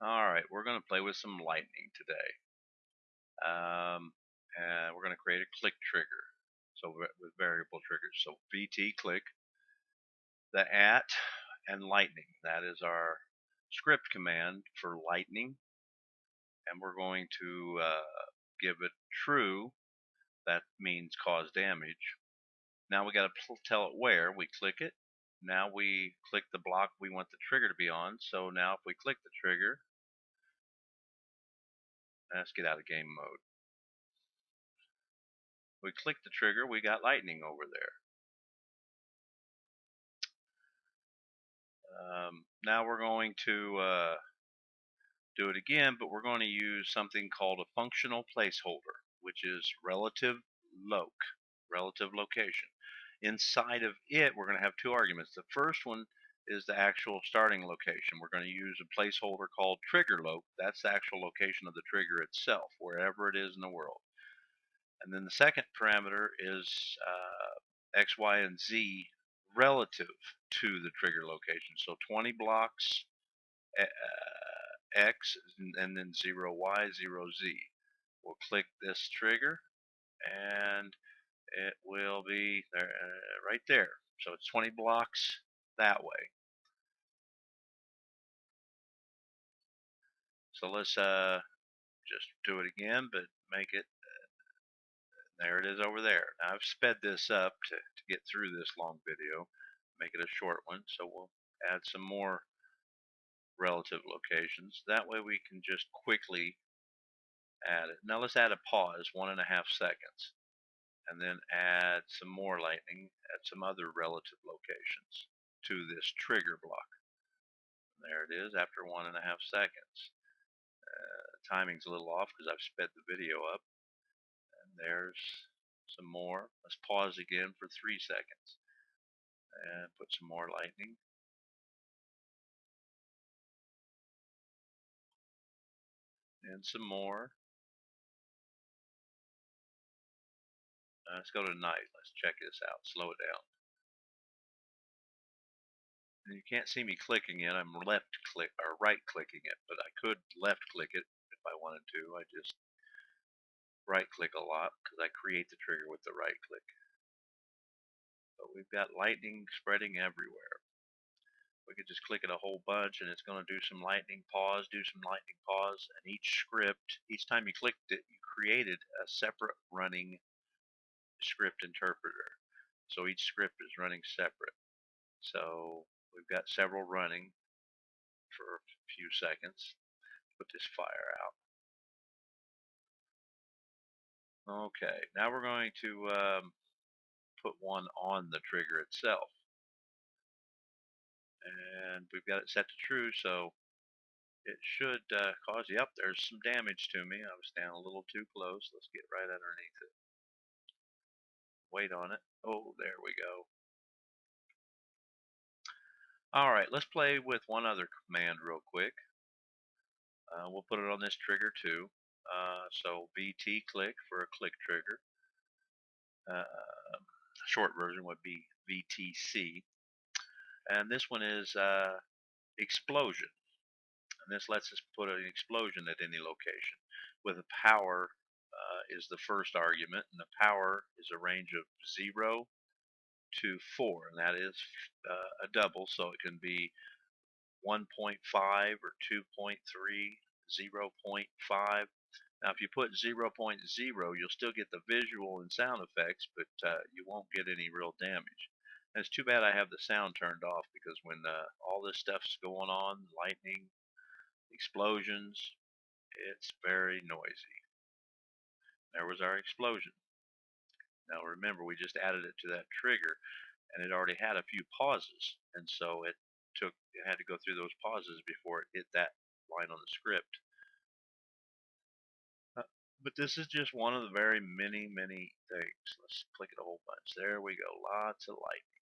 Alright, we're going to play with some lightning today. And we're going to create a click trigger. So with variable triggers. So VT click, the at, and lightning. That is our script command for lightning. And we're going to give it true. That means cause damage. Now we got to tell it where. We click it. Now we click the block we want the trigger to be on. So now if we click the trigger, let's get out of game mode. We click the trigger, we got lightning over there. Now we're going to do it again, but we're going to use something called a functional placeholder, which is relative location. Inside of it, we're going to have two arguments. The first one is the actual starting location. We're going to use a placeholder called trigger loc. That's the actual location of the trigger itself, wherever it is in the world. And then the second parameter is X, Y, and Z relative to the trigger location. So 20 blocks X and then 0Y, 0Z. We'll click this trigger and it will be there, right there. So it's 20 blocks that way. So let's just do it again, but make it, there it is over there. Now I've sped this up to get through this long video, make it a short one. So we'll add some more relative locations. That way we can just quickly add it. Now let's add a pause, 1.5 seconds, and then add some more lightning at some other relative locations to this trigger block. And there it is after 1.5 seconds. Timing's a little off because I've sped the video up. And there's some more. Let's pause again for 3 seconds and put some more lightning. And some more. Let's go to night. Let's check this out. Slow it down. And you can't see me clicking it. I'm right clicking it, but I could left click it if I wanted to. I just right click a lot because I create the trigger with the right click. But we've got lightning spreading everywhere. We could just click it a whole bunch and it's going to do some lightning pause, do some lightning pause, and each script, each time you clicked it, you created a separate running script interpreter. So each script is running separate. So we've got several running for a few seconds. Put this fire out. Okay, now we're going to put one on the trigger itself. And we've got it set to true, so it should cause, yep, there's some damage to me. I was down a little too close. Let's get right underneath it. Wait on it. Oh, there we go. All right, let's play with one other command real quick. We'll put it on this trigger too. So VT click for a click trigger. Short version would be VTC. And this one is explosion. And this lets us put an explosion at any location. With a power is the first argument, and the power is a range of 0 to 4, and that is a double, so it can be 1.5 or 2.3, 0.5. Now if you put 0.0, you'll still get the visual and sound effects, but you won't get any real damage. And it's too bad I have the sound turned off, because when all this stuff's going on, lightning, explosions, it's very noisy. There was our explosion. Now remember, we just added it to that trigger, and it already had a few pauses, and so it had to go through those pauses before it hit that line on the script. But this is just one of the very many things. Let's click it a whole bunch. There we go. Lots of lightning.